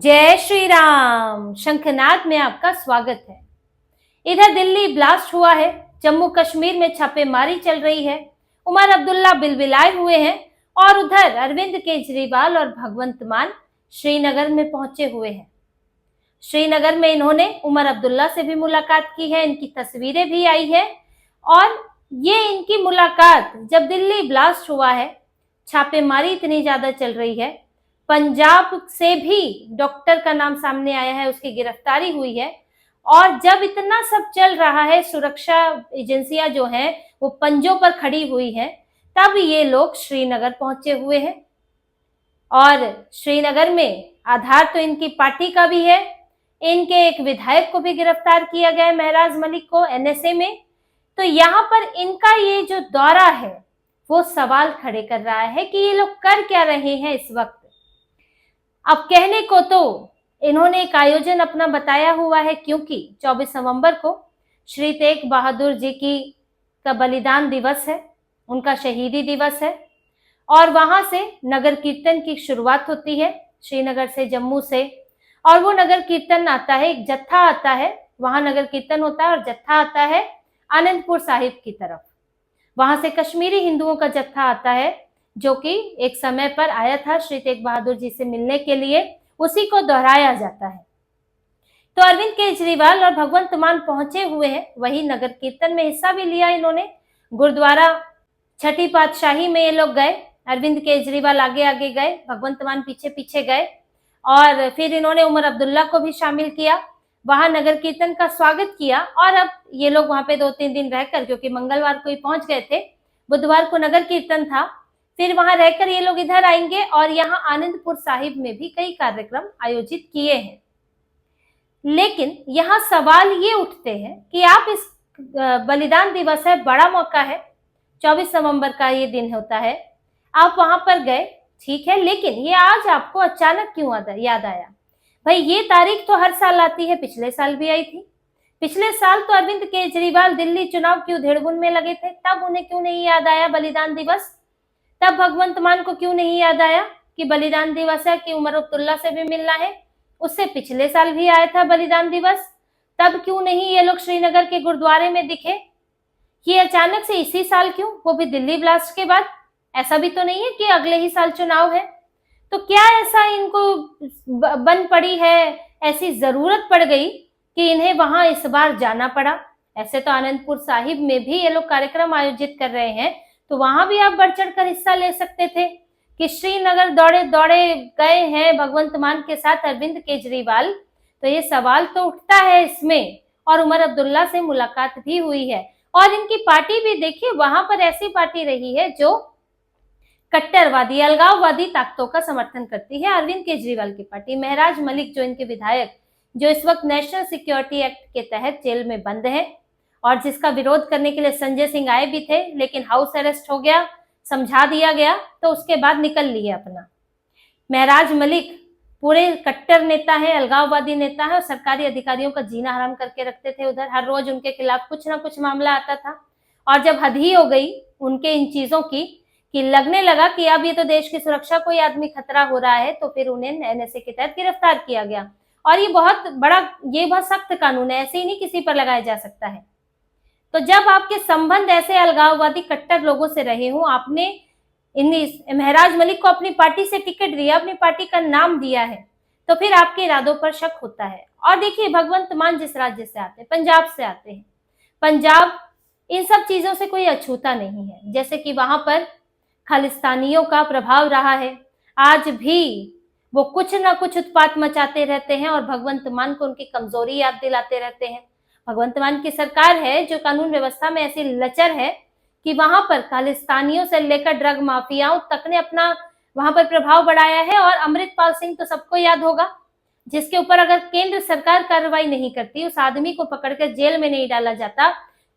जय श्री राम। शंखनाद में आपका स्वागत है। इधर दिल्ली ब्लास्ट हुआ है, जम्मू कश्मीर में छापेमारी चल रही है, उमर अब्दुल्ला बिलबिलाए हुए हैं और उधर अरविंद केजरीवाल और भगवंत मान श्रीनगर में पहुंचे हुए हैं। श्रीनगर में इन्होंने उमर अब्दुल्ला से भी मुलाकात की है, इनकी तस्वीरें भी आई है और ये इनकी मुलाकात जब दिल्ली ब्लास्ट हुआ है, छापेमारी इतनी ज्यादा चल रही है, पंजाब से भी डॉक्टर का नाम सामने आया है, उसकी गिरफ्तारी हुई है और जब इतना सब चल रहा है, सुरक्षा एजेंसियां जो हैं वो पंजों पर खड़ी हुई हैं, तब ये लोग श्रीनगर पहुंचे हुए हैं। और श्रीनगर में आधार तो इनकी पार्टी का भी है, इनके एक विधायक को भी गिरफ्तार किया गया है, महराज मलिक को, एनएसए में। तो यहाँ पर इनका ये जो दौरा है वो सवाल खड़े कर रहा है कि ये लोग कर क्या रहे हैं इस वक्त। अब कहने को तो इन्होंने एक आयोजन अपना बताया हुआ है, क्योंकि 24 नवंबर को श्री तेग बहादुर जी का बलिदान दिवस है, उनका शहीदी दिवस है और वहां से नगर कीर्तन की शुरुआत होती है, श्रीनगर से, जम्मू से। और वो नगर कीर्तन आता है, एक जत्था आता है, वहां नगर कीर्तन होता है और जत्था आता है आनंदपुर साहिब की तरफ। वहां से कश्मीरी हिंदुओं का जत्था आता है जो कि एक समय पर आया था श्री तेग बहादुर जी से मिलने के लिए, उसी को दोहराया जाता है। तो अरविंद केजरीवाल और भगवंत मान पहुंचे हुए हैं, वही नगर कीर्तन में हिस्सा भी लिया इन्होंने। गुरुद्वारा छठी पातशाही में ये लोग गए, अरविंद केजरीवाल आगे आगे गए, भगवंत मान पीछे पीछे गए और फिर इन्होंने उमर अब्दुल्ला को भी शामिल किया, वहां नगर कीर्तन का स्वागत किया। और अब ये लोग वहां पे 2-3 दिन रहकर, क्योंकि मंगलवार को ही पहुंच गए थे, बुधवार को नगर कीर्तन था, फिर वहां रहकर ये लोग इधर आएंगे और यहाँ आनंदपुर साहिब में भी कई कार्यक्रम आयोजित किए हैं। लेकिन यहाँ सवाल ये उठते हैं कि आप इस बलिदान दिवस है, बड़ा मौका है, 24 नवंबर का ये दिन होता है, आप वहां पर गए, ठीक है, लेकिन ये आज आपको अचानक क्यों याद आया? भाई ये तारीख तो हर साल आती है, पिछले साल भी आई थी। पिछले साल तो अरविंद केजरीवाल दिल्ली चुनाव की उधेड़बुन में लगे थे, तब उन्हें क्यों नहीं याद आया बलिदान दिवस? तब भगवंत मान को क्यों नहीं याद आया कि बलिदान दिवस है, कि उमर अब्दुल्ला से भी मिलना है? उससे पिछले साल भी आया था बलिदान दिवस, तब क्यों नहीं ये लोग श्रीनगर के गुरुद्वारे में दिखे? ये अचानक से इसी साल क्यों, वो भी दिल्ली ब्लास्ट के बाद? ऐसा भी तो नहीं है कि अगले ही साल चुनाव है। तो क्या ऐसा इनको बन पड़ी है, ऐसी जरूरत पड़ गई कि इन्हें वहां इस बार जाना पड़ा? ऐसे तो आनंदपुर साहिब में भी ये लोग कार्यक्रम आयोजित कर रहे हैं, तो वहां भी आप बढ़ चढ़ कर हिस्सा ले सकते थे कि श्रीनगर दौड़े दौड़े गए हैं भगवंत मान के साथ अरविंद केजरीवाल। तो ये सवाल तो उठता है इसमें। और उमर अब्दुल्ला से मुलाकात भी हुई है और इनकी पार्टी भी देखिए, वहां पर ऐसी पार्टी रही है जो कट्टरवादी, अलगाववादी ताकतों का समर्थन करती है, अरविंद केजरीवाल की पार्टी। महराज मलिक जो इनके विधायक, जो इस वक्त नेशनल सिक्योरिटी एक्ट के तहत जेल में बंद है और जिसका विरोध करने के लिए संजय सिंह आए भी थे, लेकिन हाउस अरेस्ट हो गया, समझा दिया गया, तो उसके बाद निकल लिए अपना। महराज मलिक पूरे कट्टर नेता है, अलगाववादी नेता है और सरकारी अधिकारियों का जीना हराम करके रखते थे उधर। हर रोज उनके खिलाफ कुछ ना कुछ मामला आता था और जब हद ही हो गई उनके इन चीजों की, कि लगने लगा कि अब ये तो देश की सुरक्षा को ही आदमी खतरा हो रहा है, तो फिर उन्हें एनएसए के तहत गिरफ्तार किया गया। और ये बहुत सख्त कानून है, ऐसे ही नहीं किसी पर लगाया जा सकता है। तो जब आपके संबंध ऐसे अलगाववादी कट्टर लोगों से रहे हों, आपने महराज मलिक को अपनी पार्टी से टिकट दिया, अपनी पार्टी का नाम दिया है, तो फिर आपके इरादों पर शक होता है। और देखिए, भगवंत मान जिस राज्य से आते हैं, पंजाब से आते हैं, पंजाब इन सब चीजों से कोई अछूता नहीं है। जैसे कि वहां पर खालिस्तानियों का प्रभाव रहा है, आज भी वो कुछ ना कुछ उत्पात मचाते रहते हैं और भगवंत मान को उनकी कमजोरी याद दिलाते रहते हैं। भगवंत मान की सरकार है जो कानून व्यवस्था में ऐसी लचर है कि वहां पर खालिस्तानियों से लेकर ड्रग माफियाओं तक ने अपना वहां पर प्रभाव बढ़ाया है। और अमृतपाल सिंह तो सबको याद होगा, जिसके ऊपर अगर केंद्र सरकार कार्रवाई नहीं करती, उस आदमी को पकड़कर जेल में नहीं डाला जाता,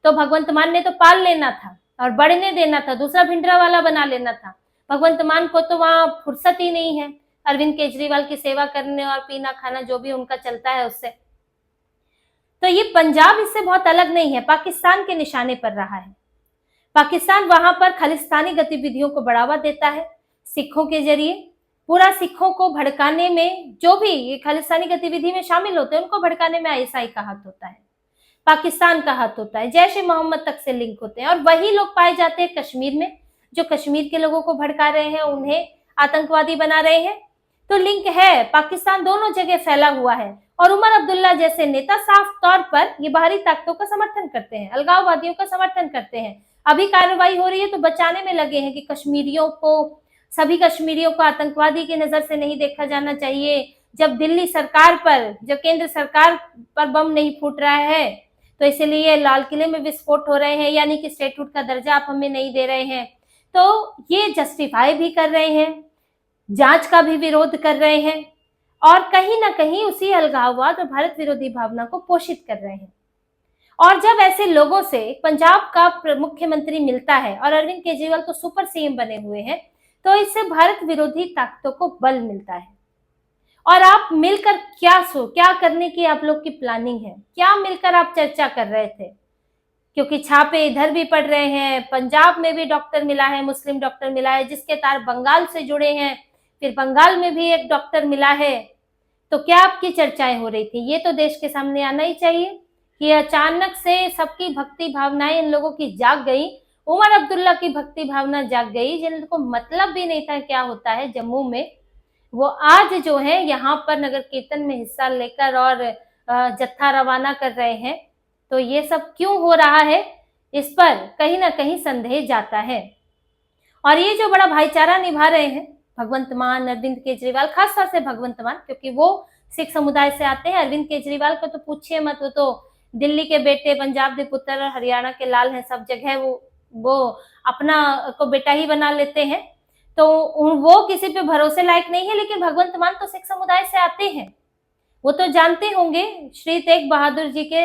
तो भगवंत मान ने तो पाल लेना था और बढ़ने देना था, दूसरा भिंडरा वाला बना लेना था। भगवंत मान को तो वहां फुर्सत ही नहीं है अरविंद केजरीवाल की सेवा करने और पीना खाना जो भी उनका चलता है उससे। तो ये पंजाब इससे बहुत अलग नहीं है, पाकिस्तान के निशाने पर रहा है। पाकिस्तान वहां पर खालिस्तानी गतिविधियों को बढ़ावा देता है, सिखों के जरिए पूरा सिखों को भड़काने में, जो भी ये खालिस्तानी गतिविधि में शामिल होते हैं, उनको भड़काने में आईएसआई का हाथ होता है, पाकिस्तान का हाथ होता है, जैश ए मोहम्मद तक से लिंक होते हैं। और वही लोग पाए जाते हैं कश्मीर में, जो कश्मीर के लोगों को भड़का रहे हैं, उन्हें आतंकवादी बना रहे हैं। तो लिंक है, पाकिस्तान दोनों जगह फैला हुआ है। और उमर अब्दुल्ला जैसे नेता साफ तौर पर ये बाहरी ताकतों का समर्थन करते हैं, अलगाववादियों का समर्थन करते हैं। अभी कार्रवाई हो रही है तो बचाने में लगे हैं कि कश्मीरियों को, सभी कश्मीरियों को आतंकवादी की नजर से नहीं देखा जाना चाहिए। जब दिल्ली सरकार पर, जब केंद्र सरकार पर बम नहीं फूट रहा है, तो इसलिए लाल किले में विस्फोट हो रहे हैं, यानी कि स्टेटहुड का दर्जा आप हमें नहीं दे रहे हैं। तो ये जस्टिफाई भी कर रहे हैं, जांच का भी विरोध कर रहे हैं, और कहीं ना कहीं उसी अलगाववाद और भारत विरोधी भावना को पोषित कर रहे हैं। और जब ऐसे लोगों से पंजाब का मुख्यमंत्री मिलता है, और अरविंद केजरीवाल तो सुपर सीएम बने हुए हैं, तो इससे भारत विरोधी ताकतों को बल मिलता है। और आप मिलकर क्या करने की आप लोग की प्लानिंग है, क्या मिलकर आप चर्चा कर रहे थे? क्योंकि छापे इधर भी पड़ रहे हैं, पंजाब में भी डॉक्टर मिला है, मुस्लिम डॉक्टर मिला है, जिसके तार बंगाल से जुड़े हैं, फिर बंगाल में भी एक डॉक्टर मिला है। तो क्या आपकी चर्चाएं हो रही थी? ये तो देश के सामने आना ही चाहिए कि अचानक से सबकी भक्ति भावनाएं इन लोगों की जाग गई। उमर अब्दुल्ला की भक्ति भावना जाग गई, जिनको मतलब भी नहीं था क्या होता है जम्मू में, वो आज जो है यहाँ पर नगर कीर्तन में हिस्सा लेकर और जत्था रवाना कर रहे हैं। तो ये सब क्यों हो रहा है, इस पर कहीं ना कहीं संदेह जाता है। और ये जो बड़ा भाईचारा निभा रहे हैं भगवंत मान, अरविंद केजरीवाल, खासतौर से भगवंत मान, क्योंकि वो सिख समुदाय से आते हैं। अरविंद केजरीवाल को तो पूछिए मत, वो तो दिल्ली के बेटे, पंजाब के पुत्र और हरियाणा के लाल हैं, सब जगह वो अपना को बेटा ही बना लेते हैं। तो वो किसी पे भरोसे लायक नहीं है। लेकिन भगवंत मान तो सिख समुदाय से आते हैं, वो तो जानते होंगे श्री तेग बहादुर जी के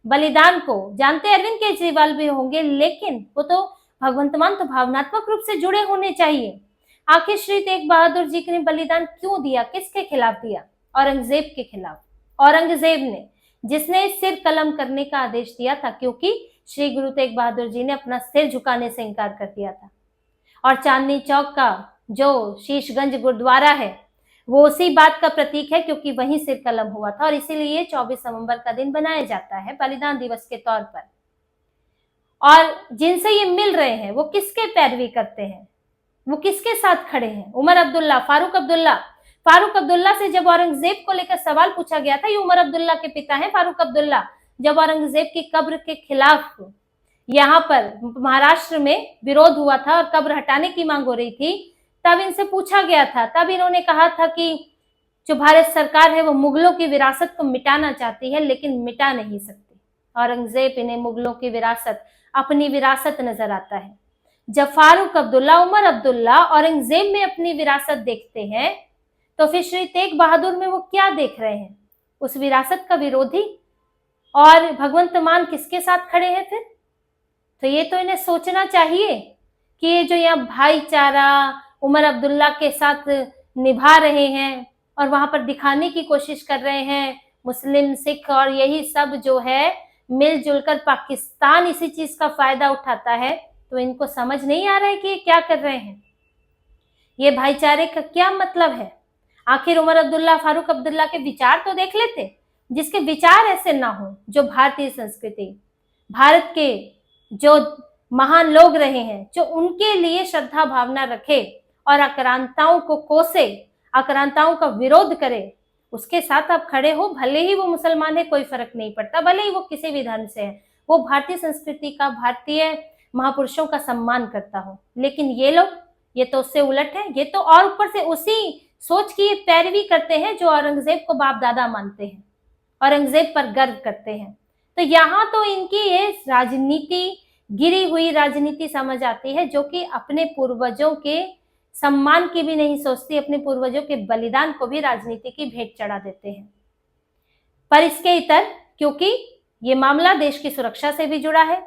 बलिदान को, जानते अरविंद केजरीवाल भी होंगे, लेकिन वो तो भगवंत मान तो भावनात्मक रूप से जुड़े होने चाहिए। आखिर श्री तेग बहादुर जी ने बलिदान क्यों दिया, किसके खिलाफ दिया? औरंगजेब के खिलाफ। औरंगजेब ने, जिसने सिर कलम करने का आदेश दिया था, क्योंकि श्री गुरु तेग बहादुर जी ने अपना सिर झुकाने से इनकार कर दिया था। और चांदनी चौक का जो शीशगंज गुरुद्वारा है, वो उसी बात का प्रतीक है, क्योंकि वहीं सिर कलम हुआ था। और इसीलिए 24 नवंबर का दिन बनाया जाता है बलिदान दिवस के तौर पर। और जिनसे ये मिल रहे हैं वो किसके पैरवी करते हैं, वो किसके साथ खड़े हैं? उमर अब्दुल्ला, फारूक अब्दुल्ला। फारूक अब्दुल्ला से जब औरंगजेब को लेकर सवाल पूछा गया था, ये उमर अब्दुल्ला के पिता हैं फारूक अब्दुल्ला, जब औरंगजेब की कब्र के खिलाफ यहाँ पर महाराष्ट्र में विरोध हुआ था और कब्र हटाने की मांग हो रही थी, तब इनसे पूछा गया था। तब इन्होंने कहा था कि जो भारत सरकार है वो मुगलों की विरासत को मिटाना चाहती है, लेकिन मिटा नहीं सकती। औरंगजेब इन्हें मुगलों की विरासत, अपनी विरासत नजर आता है। जब फारूक अब्दुल्ला, उमर अब्दुल्ला औरंगजेब में अपनी विरासत देखते हैं, तो फिर श्री तेग बहादुर में वो क्या देख रहे हैं? उस विरासत का विरोधी। और भगवंत मान किसके साथ खड़े हैं फिर? तो ये तो इन्हें सोचना चाहिए कि ये जो यहाँ भाईचारा उमर अब्दुल्ला के साथ निभा रहे हैं और वहां पर दिखाने की कोशिश कर रहे हैं, मुस्लिम, सिख और यही सब जो है मिलजुल कर पाकिस्तान इसी चीज का फायदा उठाता है, तो इनको समझ नहीं आ रहा है कि ये क्या कर रहे हैं। ये भाईचारे का क्या मतलब है? आखिर उमर अब्दुल्ला, फारूक अब्दुल्ला के विचार तो देख लेते, जिसके विचार ऐसे ना हो, जो भारतीय संस्कृति, भारत के जो महान लोग रहे हैं, जो उनके लिए श्रद्धा भावना रखे और आक्रांताओं को कोसे, आक्रांताओं का विरोध करे, उसके साथ आप खड़े हो। भले ही वो मुसलमान है, कोई फर्क नहीं पड़ता, भले ही वो किसी भी धर्म से है, वो भारतीय संस्कृति का, भारतीय महापुरुषों का सम्मान करता हो। लेकिन ये लोग, ये तो उससे उलट है। ये तो और ऊपर से उसी सोच की पैरवी करते हैं जो औरंगजेब को बाप दादा मानते हैं, औरंगजेब पर गर्व करते हैं। तो यहाँ तो इनकी ये राजनीति, गिरी हुई राजनीति समझ आती है, जो कि अपने पूर्वजों के सम्मान की भी नहीं सोचती, अपने पूर्वजों के बलिदान को भी राजनीति की भेंट चढ़ा देते हैं। पर इसके इतर, क्योंकि ये मामला देश की सुरक्षा से भी जुड़ा है,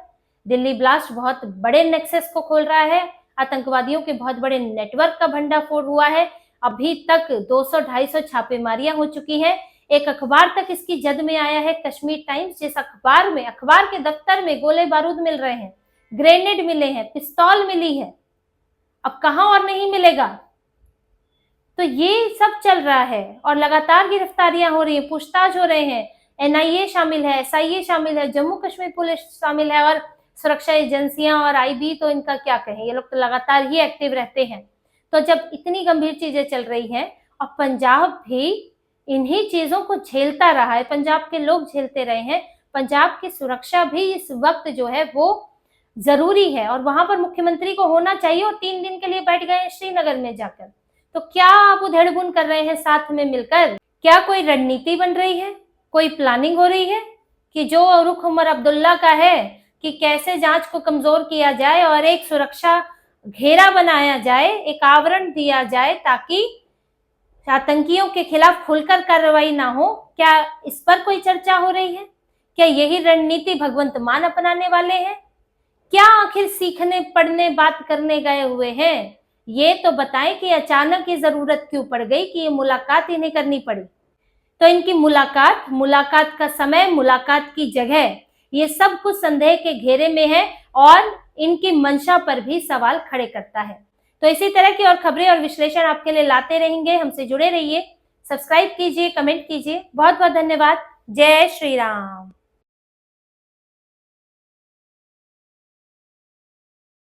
दिल्ली ब्लास्ट बहुत बड़े नेक्सस को खोल रहा है, आतंकवादियों के बहुत बड़े नेटवर्क का भंडाफोड़ हुआ है। अभी तक 200-250 छापेमारियां हो चुकी हैं। एक अखबार तक इसकी जद में आया है, कश्मीर टाइम्स, जिस अखबार में, अखबार के दफ्तर में गोले बारूद मिल रहे हैं, ग्रेनेड मिले हैं, पिस्तौल मिली है। अब कहां और नहीं मिलेगा? तो ये सब चल रहा है और लगातार गिरफ्तारियां हो रही हैं, पूछताछ हो रहे हैं, एनआईए शामिल है, एसआईए शामिल है, जम्मू कश्मीर पुलिस शामिल है और सुरक्षा एजेंसियां और आईबी तो इनका क्या कहें, ये लोग तो लगातार ही एक्टिव रहते हैं। तो जब इतनी गंभीर चीजें चल रही हैं और पंजाब भी इन्हीं चीजों को झेलता रहा है, पंजाब के लोग झेलते रहे हैं, पंजाब की सुरक्षा भी इस वक्त जो है वो जरूरी है और वहां पर मुख्यमंत्री को होना चाहिए और 3 दिन के लिए बैठ गए हैं श्रीनगर में जाकर। तो क्या आप उधेड़-बुन कर रहे हैं साथ में मिलकर? क्या कोई रणनीति बन रही है, कोई प्लानिंग हो रही है कि जो रुख उमर अब्दुल्ला का है कि कैसे जांच को कमजोर किया जाए और एक सुरक्षा घेरा बनाया जाए, एक आवरण दिया जाए ताकि आतंकियों के खिलाफ खुलकर कार्रवाई ना हो? क्या इस पर कोई चर्चा हो रही है? क्या यही रणनीति भगवंत मान अपनाने वाले हैं? क्या आखिर सीखने, पढ़ने, बात करने गए हुए हैं? ये तो बताएं कि अचानक ये जरूरत क्यों पड़ गई कि ये मुलाकात इन्हें करनी पड़ी। तो इनकी मुलाकात का समय, मुलाकात की जगह, ये सब कुछ संदेह के घेरे में है और इनकी मंशा पर भी सवाल खड़े करता है। तो इसी तरह की और खबरें और विश्लेषण आपके लिए लाते रहेंगे। हमसे जुड़े रहिए, सब्सक्राइब कीजिए, कमेंट कीजिए। बहुत बहुत धन्यवाद। जय श्री राम।